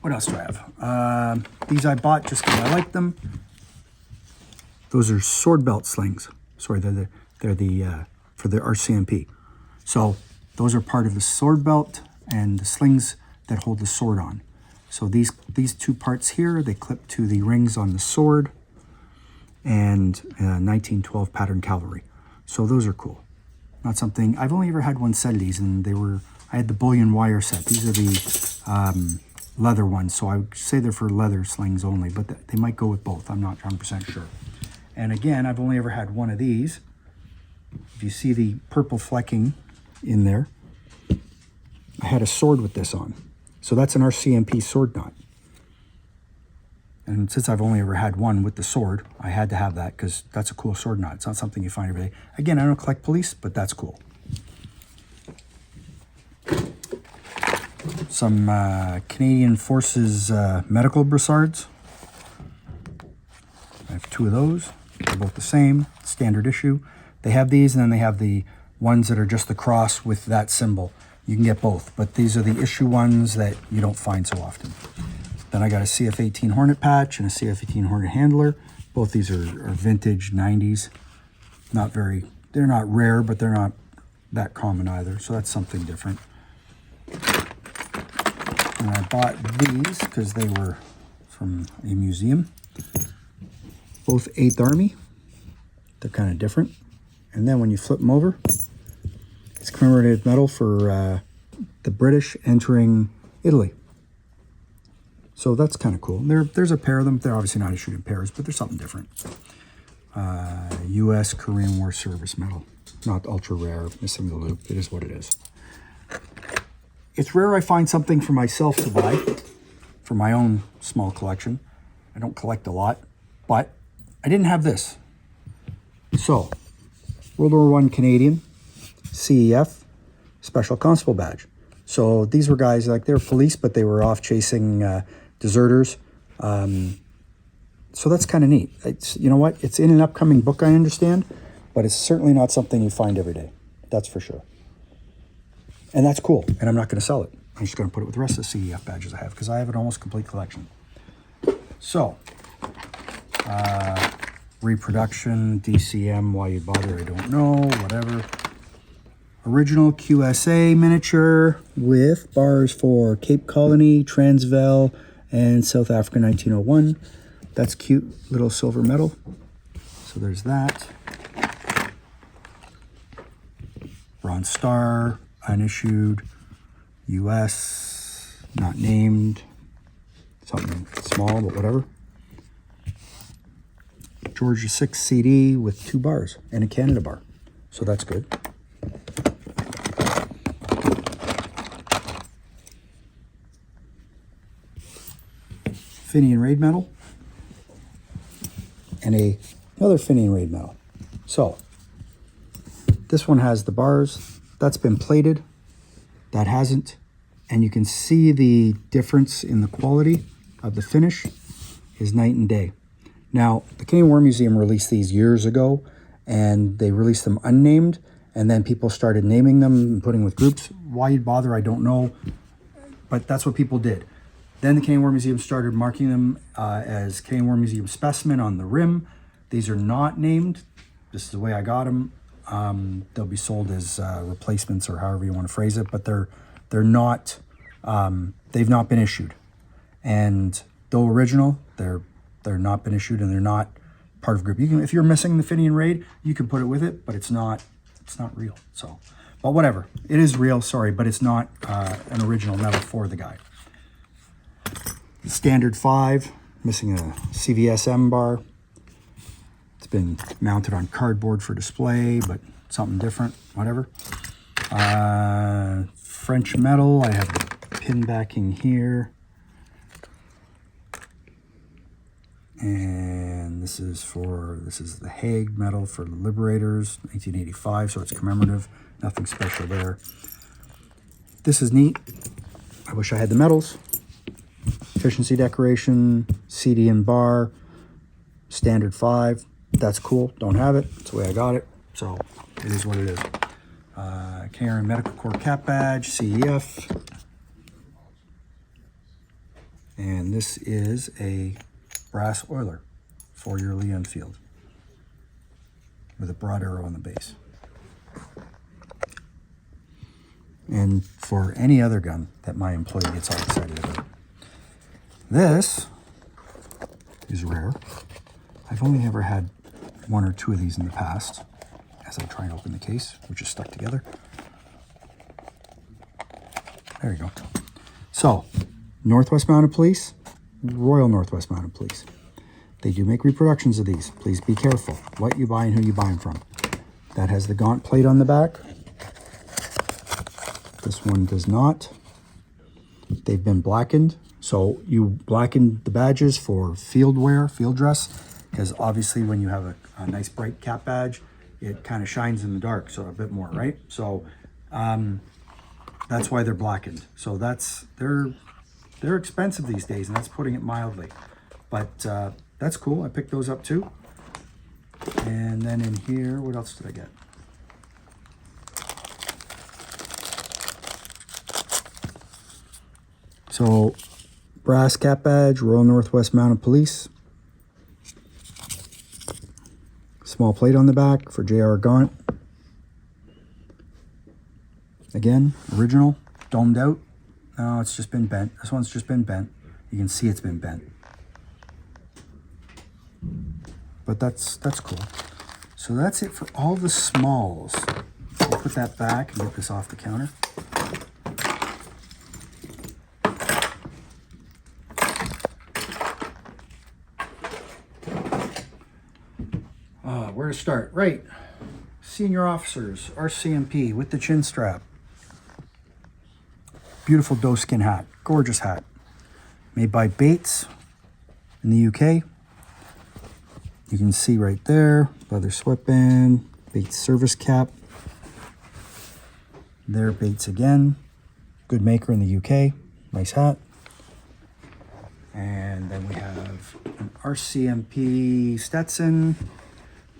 What else do I have? These I bought just because I like them. Those are sword belt slings. Sorry, they're the for the RCMP. So those are part of the sword belt and the slings that hold the sword on. So these two parts here, they clip to the rings on the sword, and 1912 pattern cavalry. So those are cool. Not something, I've only ever had one set of these, and I had the bullion wire set. These are the leather ones, so I would say they're for leather slings only, but they might go with both. I'm not 100% sure. And again, I've only ever had one of these. If you see the purple flecking in there, I had a sword with this on. So that's an RCMP sword knot. And since I've only ever had one with the sword, I had to have that because that's a cool sword knot. It's not something you find every day. Again, I don't collect police, but that's cool. Some Canadian Forces medical brassards. I have two of those. They're both the same, standard issue. They have these, and then they have the ones that are just the cross with that symbol. You can get both, but these are the issue ones that you don't find so often. Then I got a CF-18 Hornet patch and a CF-18 Hornet handler. Both these are vintage 90s. They're not rare, but they're not that common either. So that's something different. And I bought these because they were from a museum. Both 8th Army. They're kind of different. And then when you flip them over, it's commemorative medal for the British entering Italy. So that's kind of cool. There's a pair of them. They're obviously not issued in pairs, but there's something different. U.S. Korean War Service Medal. Not ultra rare, missing the loop. It is what it is. It's rare I find something for myself to buy, for my own small collection. I don't collect a lot, but I didn't have this. So, World War I Canadian, CEF, Special Constable badge. So these were guys, like they were police, but they were off chasing deserters. So that's kind of neat. You know what? It's in an upcoming book, I understand, but it's certainly not something you find every day. That's for sure. And that's cool. And I'm not going to sell it. I'm just going to put it with the rest of the CEF badges I have because I have an almost complete collection. So, Reproduction, DCM, why you bother, I don't know, whatever. Original QSA miniature with bars for Cape Colony, Transvaal, and South Africa 1901. That's cute, little silver medal. So there's that. Bronze Star, unissued, US, not named, something small, but whatever. Georgia 6 CD with 2 bars and a Canada bar. So that's good. Finian Raid medal. And another Finian Raid medal. So, this one has the bars. That's been plated. That hasn't. And you can see the difference in the quality of the finish is night and day. Now, the Canadian War Museum released these years ago, and they released them unnamed, and then people started naming them and putting with groups. Why you'd bother, I don't know, but that's what people did. Then the Canadian War Museum started marking them as Canadian War Museum Specimen on the rim. These are not named. This is the way I got them. They'll be sold as replacements or however you want to phrase it, but they're not, they've not been issued. And though original, they're not been issued and they're not part of group. You can, if you're missing the Finian Raid, you can put it with it, but it's not real. So, but whatever, it is real. Sorry, but it's not an original medal for the guy. Standard 5, missing a CVSM bar. It's been mounted on cardboard for display, but something different. Whatever. French medal. I have the pin backing here. And this is the Hague medal for the Liberators, 1985, so it's commemorative, nothing special there. This is neat. I wish I had the medals. Efficiency decoration, CD and bar, standard 5. That's cool. Don't have it. That's the way I got it. So it is what it is. Canadian Medical Corps cap badge, CEF. And this is a brass oiler for your Lee-Enfield with a broad arrow on the base. And for any other gun that my employee gets all excited about. This is rare. I've only ever had 1 or 2 of these in the past, as I try and open the case, which is stuck together. There you go. So, Northwest Mounted Police, Royal Northwest Mounted Police. They do make reproductions of these. Please be careful what you buy and who you buy them from. That has the Gaunt plate on the back. This one does not. They've been blackened. So you blacken the badges for field wear, field dress, because obviously when you have a nice bright cap badge, it kind of shines in the dark, so a bit more, right? So that's why they're blackened. So they're expensive these days, and that's putting it mildly. But that's cool. I picked those up too. And then in here, what else did I get? So, brass cap badge, Royal Northwest Mounted Police. Small plate on the back for J.R. Gaunt. Again, original, domed out. No, it's just been bent. This one's just been bent. You can see it's been bent. But that's cool. So that's it for all the smalls. I'll put that back and get this off the counter. Where to start? Right. Senior officers, RCMP with the chin strap. Beautiful doeskin hat. Gorgeous hat. Made by Bates in the UK. You can see right there, leather sweatband, Bates service cap. There, Bates again. Good maker in the UK. Nice hat. And then we have an RCMP Stetson.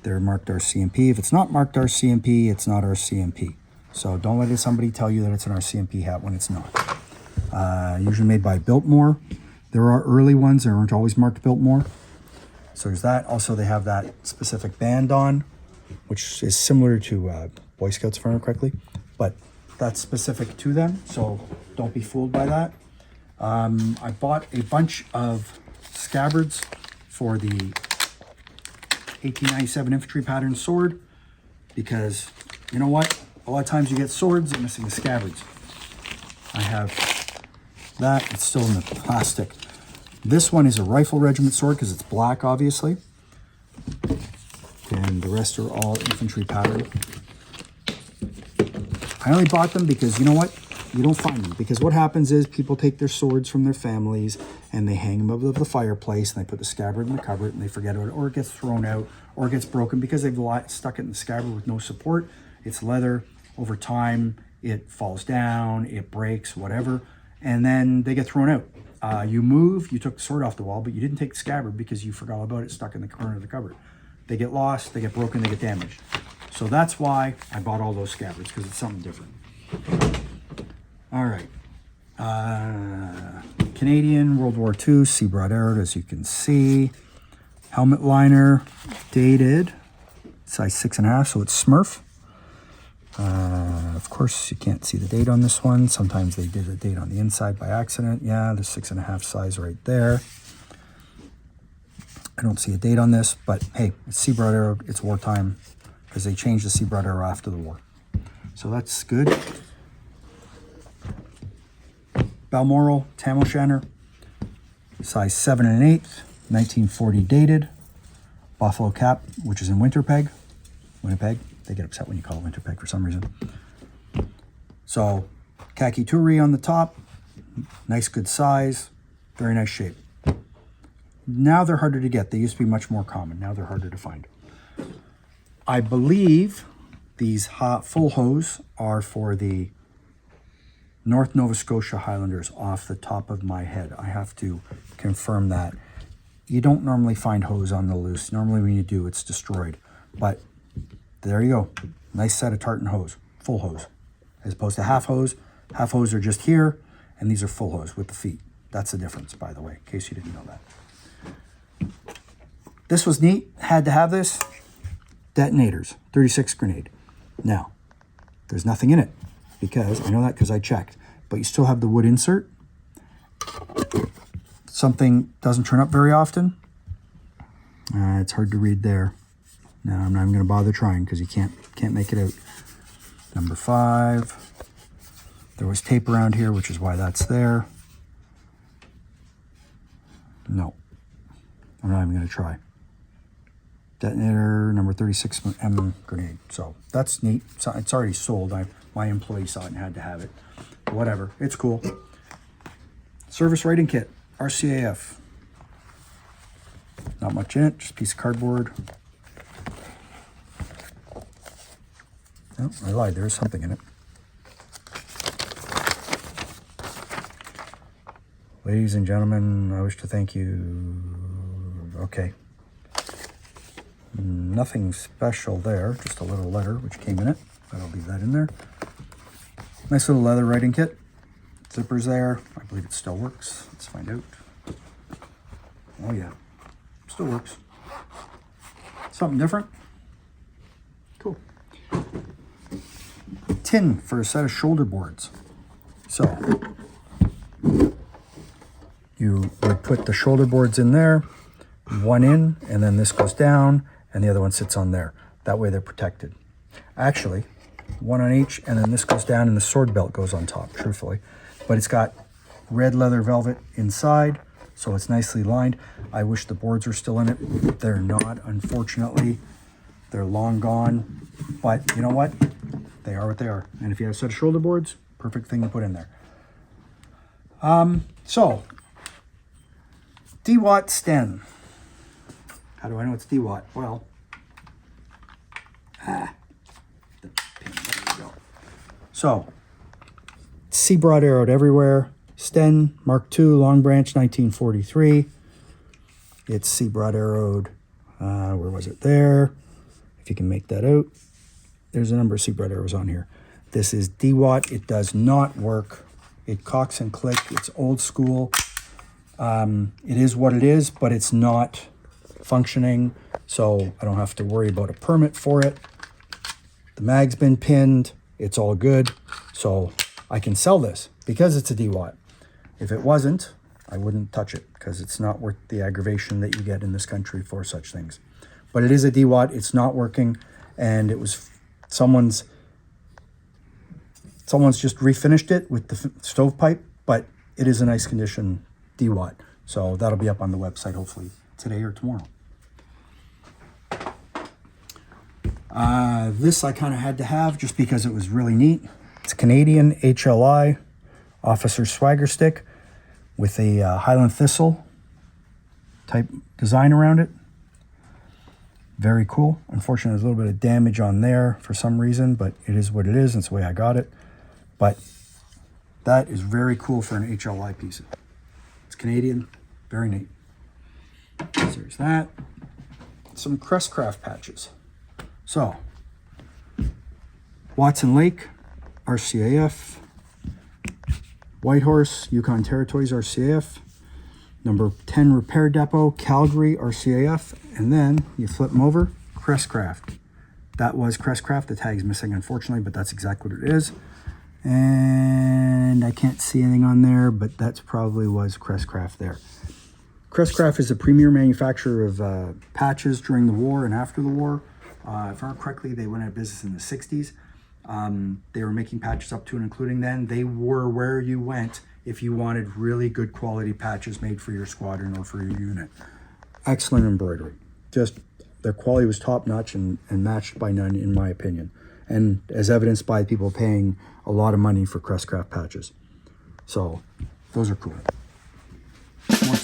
They're marked RCMP. If it's not marked RCMP, it's not RCMP. So don't let somebody tell you that it's an RCMP hat when it's not. Usually made by Biltmore. There are early ones that aren't always marked Biltmore. So there's that. Also, they have that specific band on, which is similar to Boy Scouts, if I remember correctly. But that's specific to them, so don't be fooled by that. I bought a bunch of Scabbards for the 1897 infantry pattern sword because, you know what? A lot of times you get swords, you're missing the scabbards. I have that. It's still in the plastic. This one is a rifle regiment sword because it's black, obviously. And the rest are all infantry pattern. I only bought them because, you know what? You don't find them. Because what happens is people take their swords from their families and they hang them above the fireplace and they put the scabbard in the cupboard and they forget about it, or it gets thrown out, or it gets broken because they've stuck it in the scabbard with no support. It's leather. Over time, it falls down, it breaks, whatever, and then they get thrown out. You move, you took the sword off the wall, but you didn't take the scabbard because you forgot about it stuck in the corner of the cupboard. They get lost, they get broken, they get damaged. So that's why I bought all those scabbards, because it's something different. All right. Canadian, World War II, Seabroader, as you can see. Helmet liner, dated, size 6.5, so it's Smurf. Of course, you can't see the date on this one. Sometimes they did a date on the inside by accident. Yeah, the 6.5 size right there. I don't see a date on this, but hey, it's Seabroader, it's wartime, because they changed the Seabroader after the war. So that's good. Balmoral, Tam O'Shanter, size 7 1/8, 1940 dated. Buffalo cap, which is in Winnipeg. They get upset when you call it Winnipeg for some reason. So, khaki Turi on the top. Nice, good size. Very nice shape. Now they're harder to get. They used to be much more common. Now they're harder to find. I believe these full hose are for the North Nova Scotia Highlanders off the top of my head. I have to confirm that. You don't normally find hose on the loose. Normally when you do, it's destroyed. But there you go. Nice set of tartan hose, full hose. As opposed to half hose. Half hose are just here, and these are full hose with the feet. That's the difference, by the way, in case you didn't know that. This was neat. Had to have this. Detonators, 36 grenade. Now, there's nothing in it because I know that because I checked. But you still have the wood insert. Something doesn't turn up very often. It's hard to read there. No, I'm not even going to bother trying because you can't make it out. Number 5. There was tape around here, which is why that's there. No, I'm not even going to try. Detonator, number 36M grenade. So that's neat. So it's already sold. My employee saw it and had to have it. Whatever, it's cool. Service writing kit, RCAF. Not much in it, just a piece of cardboard. Oh, I lied, there is something in it. Ladies and gentlemen, I wish to thank you. Okay. Nothing special there, just a little letter which came in it, but I'll leave that in there. Nice little leather writing kit. Zippers there. I believe it still works. Let's find out. Oh yeah, still works. Something different. Cool. Tin for a set of shoulder boards. So you would put the shoulder boards in there, one in, and then this goes down, and the other one sits on there. That way they're protected. Actually, one on each, and then this goes down, and the sword belt goes on top, truthfully. But it's got red leather velvet inside, so it's nicely lined. I wish the boards were still in it. They're not, unfortunately. They're long gone, but you know what? They are what they are. And if you have a set of shoulder boards, perfect thing to put in there. So, Dewatt Sten. How do I know it's Dewatt? Well, the pin, there we go. So, Seabroad arrowed everywhere. Sten, Mark II, Long Branch, 1943. It's Seabroad arrowed, where was it? There. If you can make that out. There's a number of Seabroad arrows on here. This is Dewatt. It does not work. It cocks and click. It's old school. It is what it is, but it's not functioning, so I don't have to worry about a permit for it. The mag's been pinned. It's all good. So I can sell this because it's a Dewatt. If it wasn't, I wouldn't touch it because it's not worth the aggravation that you get in this country for such things. But it is a Dewatt. It's not working, and it was someone's just refinished it with the stovepipe, but it is a nice condition Dewatt. So that'll be up on the website hopefully today or tomorrow. This I kind of had to have just because it was really neat. It's Canadian HLI Officer Swagger Stick with a Highland Thistle type design around it. Very cool. Unfortunately, there's a little bit of damage on there for some reason, but it is what it is. That's the way I got it. But that is very cool for an HLI piece. It's Canadian. Very neat. So there's that. Some Crest craft patches. So, Watson Lake, RCAF. Whitehorse, Yukon Territories, RCAF. Number 10 Repair Depot, Calgary, RCAF. And then you flip them over, Crest craft. That was Crest craft. The tag's missing, unfortunately, but that's exactly what it is. And I can't see anything on there, but that's probably was Crest craft there. Crest craft is a premier manufacturer of patches during the war and after the war. If I remember correctly, they went out of business in the 60s. They were making patches up to and including then. They were where you went if you wanted really good quality patches made for your squadron or for your unit. Excellent embroidery. Just their quality was top notch and matched by none in my opinion. And as evidenced by people paying a lot of money for Crest craft patches. So those are cool. More